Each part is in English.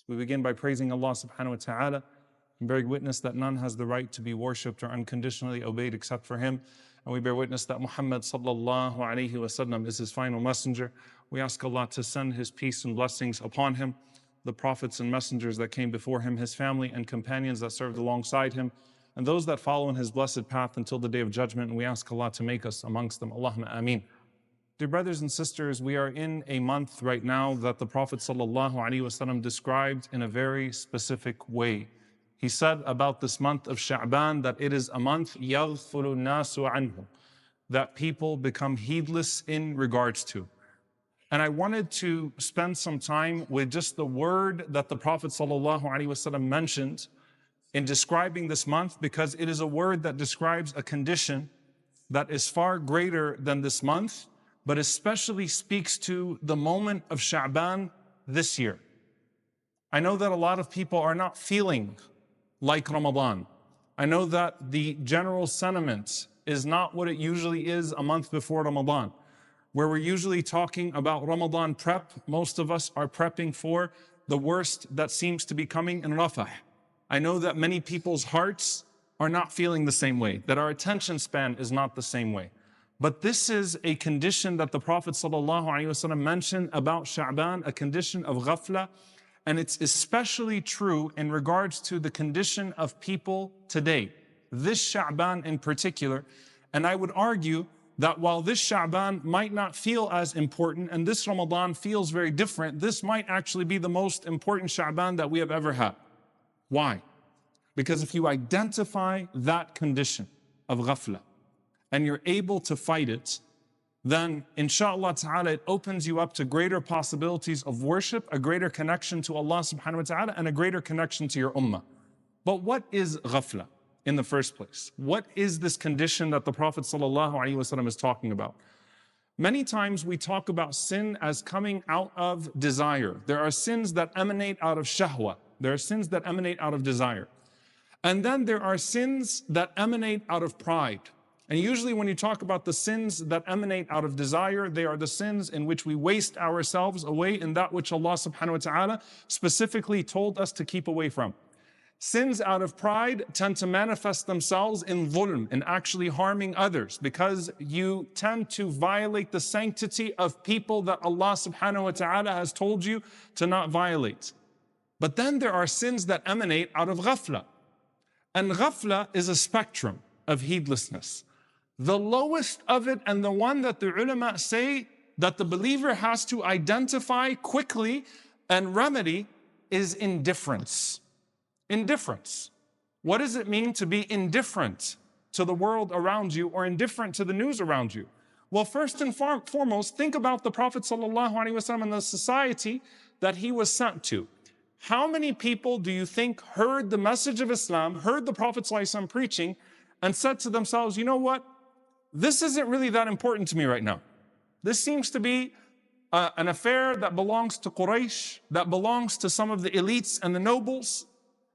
We begin by praising Allah subhanahu wa ta'ala and bearing witness that none has the right to be worshipped or unconditionally obeyed except for Him. And we bear witness that Muhammad sallallahu alayhi wasallam is His final messenger. We ask Allah to send His peace and blessings upon Him, the prophets and messengers that came before Him, His family and companions that served alongside Him, and those that follow in His blessed path until the day of judgment. And we ask Allah to make us amongst them. Allahumma ameen. Dear brothers and sisters, we are in a month right now that the Prophet ﷺ described in a very specific way. He said about this month of Sha'ban that it is a month يَغْفُلُ النَّاسُ عَنْهُ, that people become heedless in regards to. And I wanted to spend some time with just the word that the Prophet ﷺ mentioned in describing this month, because it is a word that describes a condition that is far greater than this month, but especially speaks to the moment of Sha'ban this year. I know that a lot of people are not feeling like Ramadan. I know that the general sentiment is not what it usually is a month before Ramadan, where we're usually talking about Ramadan prep. Most of us are prepping for the worst that seems to be coming in Rafah. I know that many people's hearts are not feeling the same way, that our attention span is not the same way. But this is a condition that the Prophet ﷺ mentioned about Sha'ban, a condition of ghafla, and it's especially true in regards to the condition of people today, this Sha'ban in particular. And I would argue that while this Sha'ban might not feel as important and this Ramadan feels very different, this might actually be the most important Sha'ban that we have ever had. Why? Because if you identify that condition of ghafla, and you're able to fight it, then inshallah ta'ala it opens you up to greater possibilities of worship, a greater connection to Allah subhanahu wa ta'ala, and a greater connection to your ummah. But what is ghafla in the first place? What is this condition that the Prophet sallallahu alaihi wasallam is talking about? Many times we talk about sin as coming out of desire. There are sins that emanate out of shahwa. There are sins that emanate out of desire. And then there are sins that emanate out of pride. And usually when you talk about the sins that emanate out of desire, they are the sins in which we waste ourselves away in that which Allah subhanahu wa ta'ala specifically told us to keep away from. Sins out of pride tend to manifest themselves in dhulm, in actually harming others, because you tend to violate the sanctity of people that Allah subhanahu wa ta'ala has told you to not violate. But then there are sins that emanate out of ghafla. And ghafla is a spectrum of heedlessness. The lowest of it, and the one that the ulama say that the believer has to identify quickly and remedy, is indifference. Indifference. What does it mean to be indifferent to the world around you or indifferent to the news around you? Well, first and foremost, think about the Prophet ﷺ and the society that he was sent to. How many people do you think heard the message of Islam, heard the Prophet ﷺ preaching, and said to themselves, you know what? This isn't really that important to me right now. This seems to be an affair that belongs to Quraysh, that belongs to some of the elites and the nobles,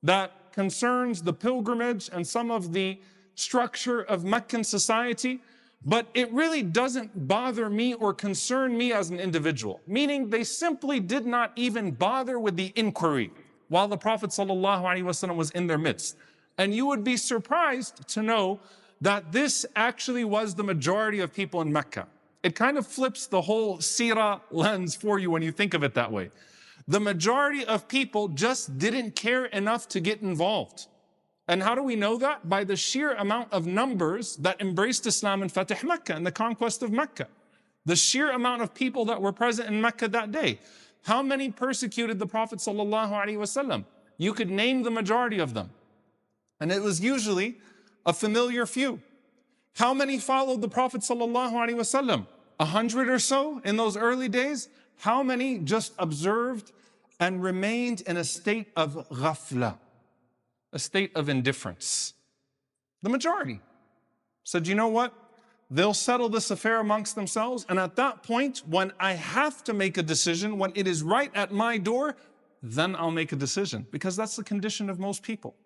that concerns the pilgrimage and some of the structure of Meccan society, but it really doesn't bother me or concern me as an individual. Meaning they simply did not even bother with the inquiry while the Prophet ﷺ was in their midst. And you would be surprised to know that this actually was the majority of people in Mecca. It kind of flips the whole seerah lens for you when you think of it that way. The majority of people just didn't care enough to get involved. And how do we know that? By the sheer amount of numbers that embraced Islam in Fatih Mecca and the conquest of Mecca. The sheer amount of people that were present in Mecca that day. How many persecuted the Prophet ﷺ? You could name the majority of them. And it was usually a familiar few. How many followed the Prophet ﷺ? 100 or so in those early days? How many just observed and remained in a state of ghafla, a state of indifference? The majority said, you know what? They'll settle this affair amongst themselves. And at that point, when I have to make a decision, when it is right at my door, then I'll make a decision. Because that's the condition of most people.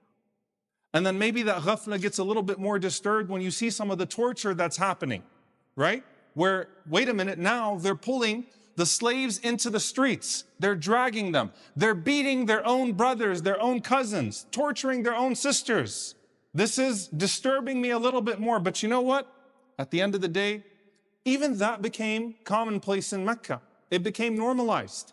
And then maybe that ghafla gets a little bit more disturbed when you see some of the torture that's happening, right? Where, wait a minute, now they're pulling the slaves into the streets. They're dragging them. They're beating their own brothers, their own cousins, torturing their own sisters. This is disturbing me a little bit more, but you know what? At the end of the day, even that became commonplace in Mecca. It became normalized.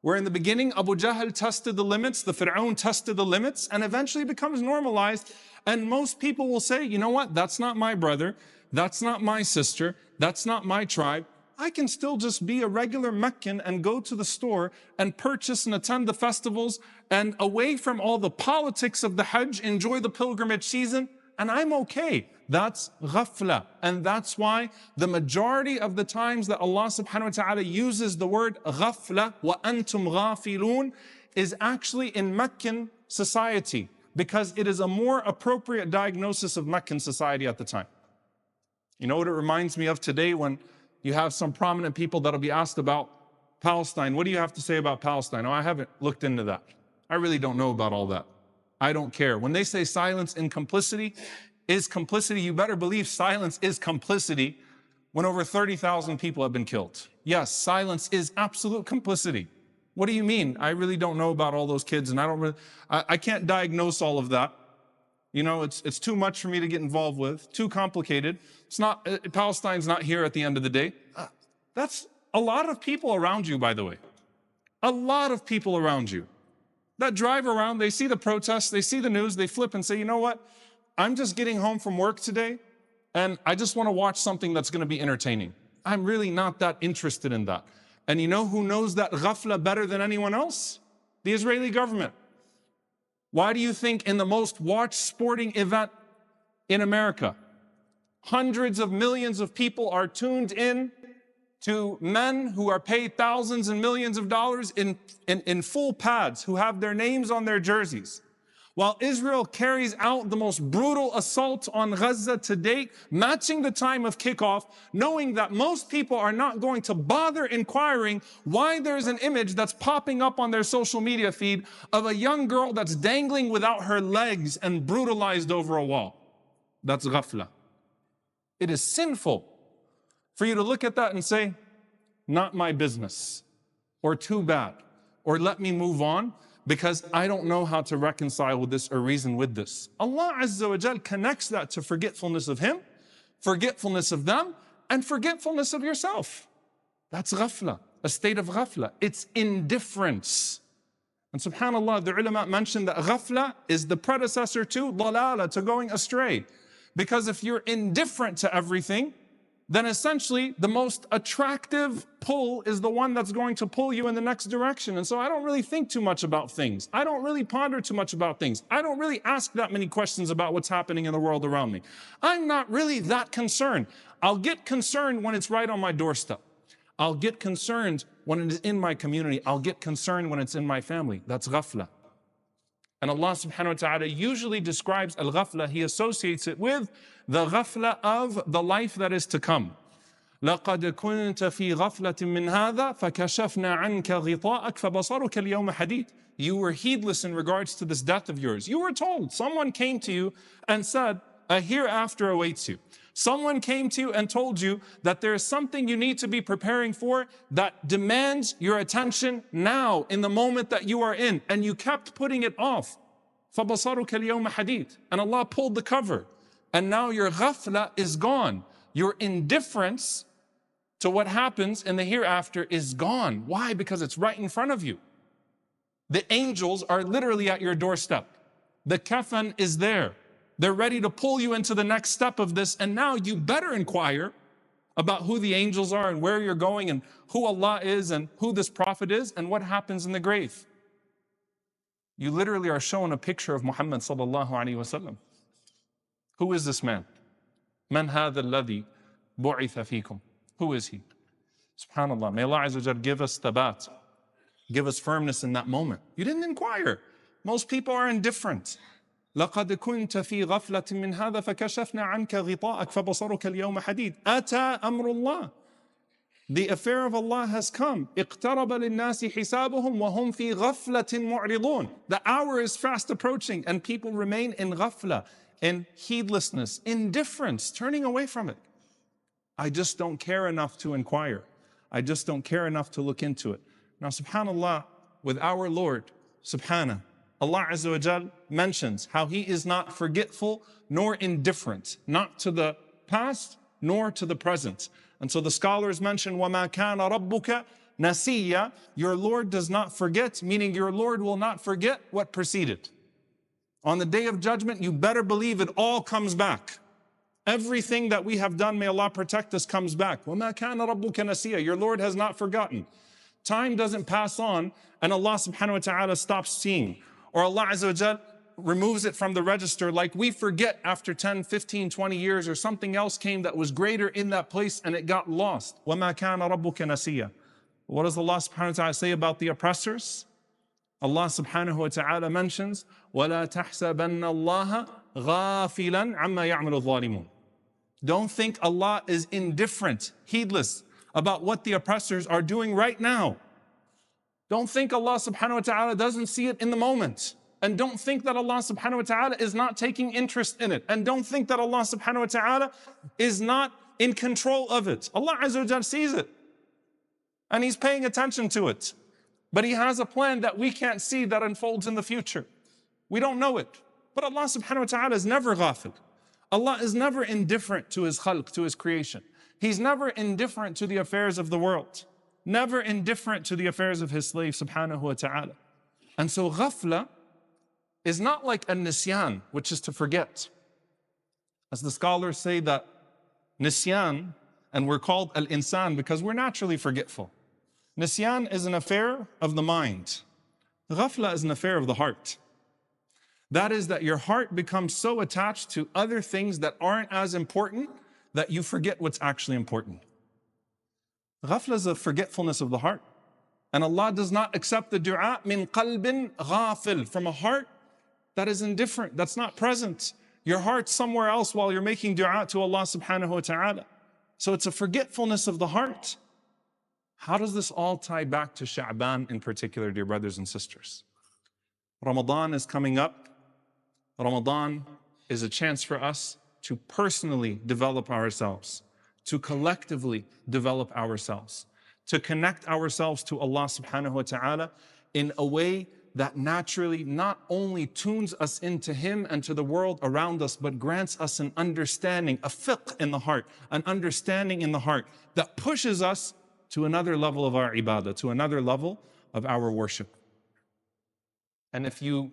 Where in the beginning, Abu Jahl tested the limits, the Fir'aun tested the limits, and eventually becomes normalized. And most people will say, you know what? That's not my brother. That's not my sister. That's not my tribe. I can still just be a regular Meccan and go to the store and purchase and attend the festivals and away from all the politics of the Hajj, enjoy the pilgrimage season, and I'm okay. That's ghafla. And that's why the majority of the times that Allah subhanahu wa ta'ala uses the word ghafla, wa antum ghafilun, is actually in Meccan society, because it is a more appropriate diagnosis of Meccan society at the time. You know what it reminds me of today, when you have some prominent people that'll be asked about Palestine. What do you have to say about Palestine? Oh, I haven't looked into that. I really don't know about all that. I don't care. When they say silence and complicity is complicity, you better believe silence is complicity when over 30,000 people have been killed. Yes, silence is absolute complicity. What do you mean? I really don't know about all those kids, and I can't diagnose all of that. You know, it's too much for me to get involved with, too complicated. It's not, Palestine's not here at the end of the day. That's a lot of people around you, by the way. A lot of people around you that drive around, they see the protests, they see the news, they flip and say, you know what? I'm just getting home from work today, and I just want to watch something that's going to be entertaining. I'm really not that interested in that. And you know who knows that ghafla better than anyone else? The Israeli government. Why do you think in the most watched sporting event in America, hundreds of millions of people are tuned in to men who are paid thousands and millions of dollars in full pads, who have their names on their jerseys? While Israel carries out the most brutal assault on Gaza to date, matching the time of kickoff, knowing that most people are not going to bother inquiring why there's an image that's popping up on their social media feed of a young girl that's dangling without her legs and brutalized over a wall. That's ghafla. It is sinful for you to look at that and say, not my business, or too bad, or let me move on, because I don't know how to reconcile with this or reason with this. Allah Azza wa Jal connects that to forgetfulness of Him, forgetfulness of them, and forgetfulness of yourself. That's ghafla, a state of ghafla. It's indifference. And subhanAllah, the ulama mentioned that ghafla is the predecessor to dalala, to going astray. Because if you're indifferent to everything, then essentially the most attractive pull is the one that's going to pull you in the next direction. And so I don't really think too much about things. I don't really ponder too much about things. I don't really ask that many questions about what's happening in the world around me. I'm not really that concerned. I'll get concerned when it's right on my doorstep. I'll get concerned when it is in my community. I'll get concerned when it's in my family. That's ghafla. And Allah subhanahu wa ta'ala usually describes al-ghafla, He associates it with the ghafla of the life that is to come. لَقَدْ كُنْتَ فِي غَفْلَةٍ مِّنْ هَذَا فَكَشَفْنَا عَنْكَ غِطَاءَكَ فَبَصَرُكَ الْيَوْمَ حَدِيدٌ. You were heedless in regards to this death of yours. You were told, someone came to you and said, a hereafter awaits you. Someone came to you and told you that there is something you need to be preparing for that demands your attention now, in the moment that you are in, and you kept putting it off. فَبَصَرُكَ الْيَوْمَ حَدِيدٌ. And Allah pulled the cover, and now your ghafla is gone. Your indifference to what happens in the hereafter is gone. Why? Because it's right in front of you. The angels are literally at your doorstep. The kafan is there. They're ready to pull you into the next step of this, and now you better inquire about who the angels are and where you're going and who Allah is and who this prophet is and what happens in the grave. You literally are shown a picture of Muhammad sallallahu alaihi wasallam. Who is this man? Man hadha alladhi bu'itha fikum. Who is he? Subhanallah. May Allah Azza wa Jal give us thabat, give us firmness in that moment. You didn't inquire. Most people are indifferent. لقد كنت في غفلة من هذا فكشفنا عنك غطاءك فبصرك اليوم حديد. أتى أمر الله. The affair of Allah has come. اقترب للناس حسابهم وهم في غفلة معرضون. The hour is fast approaching and people remain in ghafla, in heedlessness, indifference, turning away from it. I just don't care enough to inquire. I just don't care enough to look into it. Now, subhanAllah, with our Lord, subhanah, Allah Azza wa Jal mentions how He is not forgetful nor indifferent, not to the past nor to the present. And so the scholars mention, وَمَا كَانَ رَبُّكَ نَسِيًّا, your Lord does not forget, meaning your Lord will not forget what preceded. On the Day of Judgment, you better believe it all comes back. Everything that we have done, may Allah protect us, comes back. وَمَا كَانَ رَبُّكَ نَسِيًّا, your Lord has not forgotten. Time doesn't pass on and Allah subhanahu wa ta'ala stops seeing. Or Allah Azza wa Jal removes it from the register, like we forget after 10, 15, 20 years, or something else came that was greater in that place and it got lost. وَمَا كَانَ رَبُّكَ نَسِيًّا. What does Allah subhanahu wa ta'ala say about the oppressors? Allah subhanahu wa ta'ala mentions, وَلَا تَحْسَبَنَّ اللَّهَ غَافِلًا عَمَّا يَعْمَلُ الظَّالِمُونَ. Don't think Allah is indifferent, heedless about what the oppressors are doing right now. Don't think Allah subhanahu wa ta'ala doesn't see it in the moment. And don't think that Allah subhanahu wa ta'ala is not taking interest in it. And don't think that Allah subhanahu wa ta'ala is not in control of it. Allah Azza wa Jal sees it. And He's paying attention to it. But He has a plan that we can't see that unfolds in the future. We don't know it. But Allah subhanahu wa ta'ala is never ghafil. Allah is never indifferent to His khalq, to His creation. He's never indifferent to the affairs of the world. Never indifferent to the affairs of His slave subhanahu wa ta'ala. And so ghafla is not like a nisyan, which is to forget. As the scholars say that nisyan, and we're called al-insan because we're naturally forgetful. Nisyan is an affair of the mind. Ghafla is an affair of the heart. That is that your heart becomes so attached to other things that aren't as important that you forget what's actually important. Ghafla is a forgetfulness of the heart. And Allah does not accept the dua min qalbin ghafil, from a heart that is indifferent, that's not present. Your heart's somewhere else while you're making dua to Allah subhanahu wa ta'ala. So it's a forgetfulness of the heart. How does this all tie back to Sha'ban in particular, dear brothers and sisters? Ramadan is coming up. Ramadan is a chance for us to personally develop ourselves, to collectively develop ourselves, to connect ourselves to Allah subhanahu wa ta'ala in a way that naturally not only tunes us into Him and to the world around us, but grants us an understanding, a fiqh in the heart, an understanding in the heart that pushes us to another level of our ibadah, to another level of our worship. And if you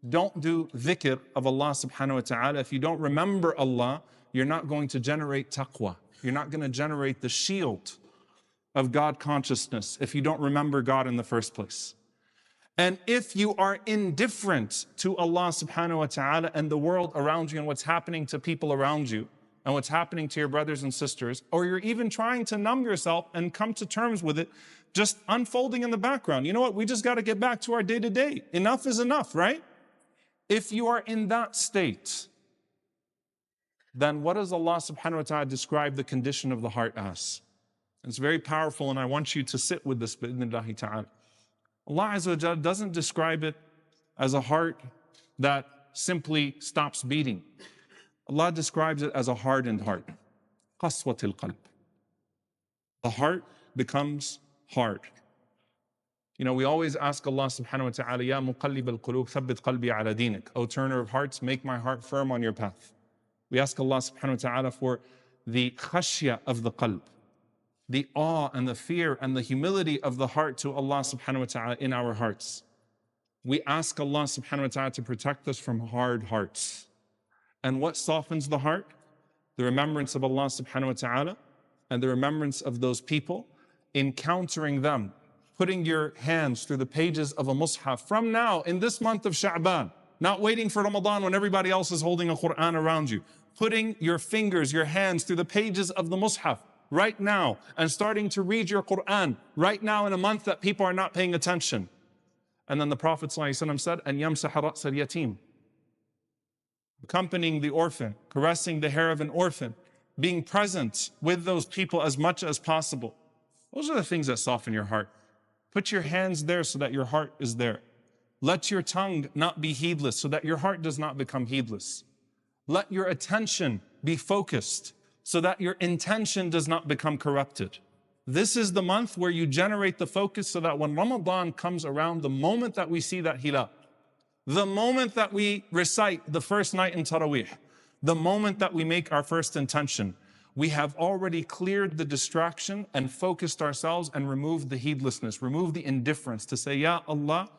don't do dhikr of Allah subhanahu wa ta'ala, if you don't remember Allah, you're not going to generate taqwa. You're not going to generate the shield of God consciousness if you don't remember God in the first place. And if you are indifferent to Allah subhanahu wa ta'ala and the world around you and what's happening to people around you and what's happening to your brothers and sisters, or you're even trying to numb yourself and come to terms with it, just unfolding in the background. You know what? We just got to get back to our day-to-day. Enough is enough, right? If you are in that state, then what does Allah subhanahu wa ta'ala describe the condition of the heart as? It's very powerful, and I want you to sit with this bi'idhnillahi ta'ala. Allah Azza wa Jal doesn't describe it as a heart that simply stops beating. Allah describes it as a hardened heart. Qaswatil qalb. The heart becomes hard. You know, we always ask Allah subhanahu wa ta'ala, Ya muqallib al-qulub, thabbit qalbi ala dinik. O turner of hearts, make my heart firm on your path. We ask Allah subhanahu wa ta'ala for the khashya of the qalb, the awe and the fear and the humility of the heart to Allah subhanahu wa ta'ala in our hearts. We ask Allah subhanahu wa ta'ala to protect us from hard hearts. And what softens the heart? The remembrance of Allah subhanahu wa ta'ala and the remembrance of those people, encountering them, putting your hands through the pages of a mushaf from now in this month of Sha'ban, not waiting for Ramadan when everybody else is holding a Quran around you, putting your fingers, your hands through the pages of the mushaf right now and starting to read your Quran right now in a month that people are not paying attention. And then the Prophet ﷺ said, "An yamsah ra's al-yatim," accompanying the orphan, caressing the hair of an orphan, being present with those people as much as possible. Those are the things that soften your heart. Put your hands there so that your heart is there. Let your tongue not be heedless so that your heart does not become heedless. Let your attention be focused so that your intention does not become corrupted. This is the month where you generate the focus so that when Ramadan comes around, the moment that we see that hilal, the moment that we recite the first night in Taraweeh, the moment that we make our first intention, we have already cleared the distraction and focused ourselves and removed the heedlessness, removed the indifference to say, Ya Allah,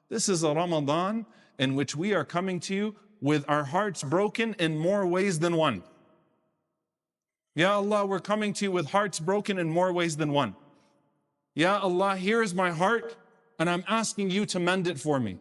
this is a Ramadan in which we are coming to you with our hearts broken in more ways than one. Ya Allah, we're coming to you with hearts broken in more ways than one. Ya Allah, here is my heart and I'm asking you to mend it for me.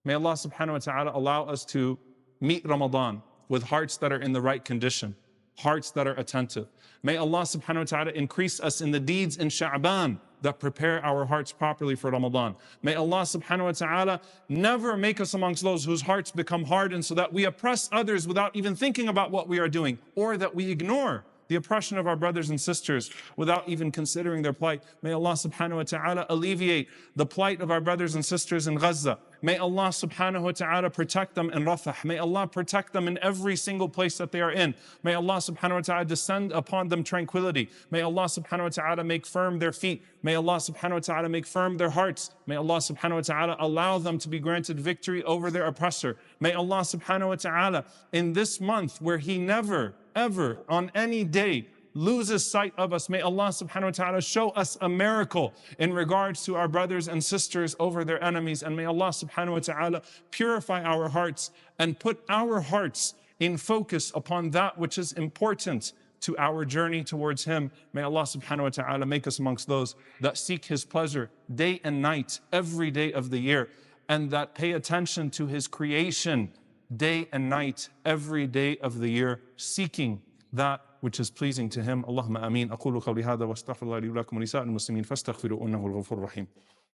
May Allah subhanahu wa ta'ala allow us to meet Ramadan with hearts that are in the right condition, hearts that are attentive. May Allah subhanahu wa ta'ala increase us in the deeds in Sha'ban that prepare our hearts properly for Ramadan. May Allah subhanahu wa ta'ala never make us amongst those whose hearts become hardened so that we oppress others without even thinking about what we are doing, or that we ignore the oppression of our brothers and sisters without even considering their plight. May Allah subhanahu wa ta'ala alleviate the plight of our brothers and sisters in Gaza. May Allah subhanahu wa ta'ala protect them in Rafah. May Allah protect them in every single place that they are in. May Allah subhanahu wa ta'ala descend upon them tranquility. May Allah subhanahu wa ta'ala make firm their feet. May Allah subhanahu wa ta'ala make firm their hearts. May Allah subhanahu wa ta'ala allow them to be granted victory over their oppressor. May Allah subhanahu wa ta'ala in this month where He never, ever on any day loses sight of us, may Allah subhanahu wa ta'ala show us a miracle in regards to our brothers and sisters over their enemies. And may Allah subhanahu wa ta'ala purify our hearts and put our hearts in focus upon that which is important to our journey towards Him. May Allah subhanahu wa ta'ala make us amongst those that seek His pleasure day and night, every day of the year, and that pay attention to His creation day and night, every day of the year, seeking that which is pleasing to Him. Allahumma ameen. أقول قولي هذا واستغفر الله لي ولكم ولسائر المسلمين فاستغفروا إنه الغفور الرحيم.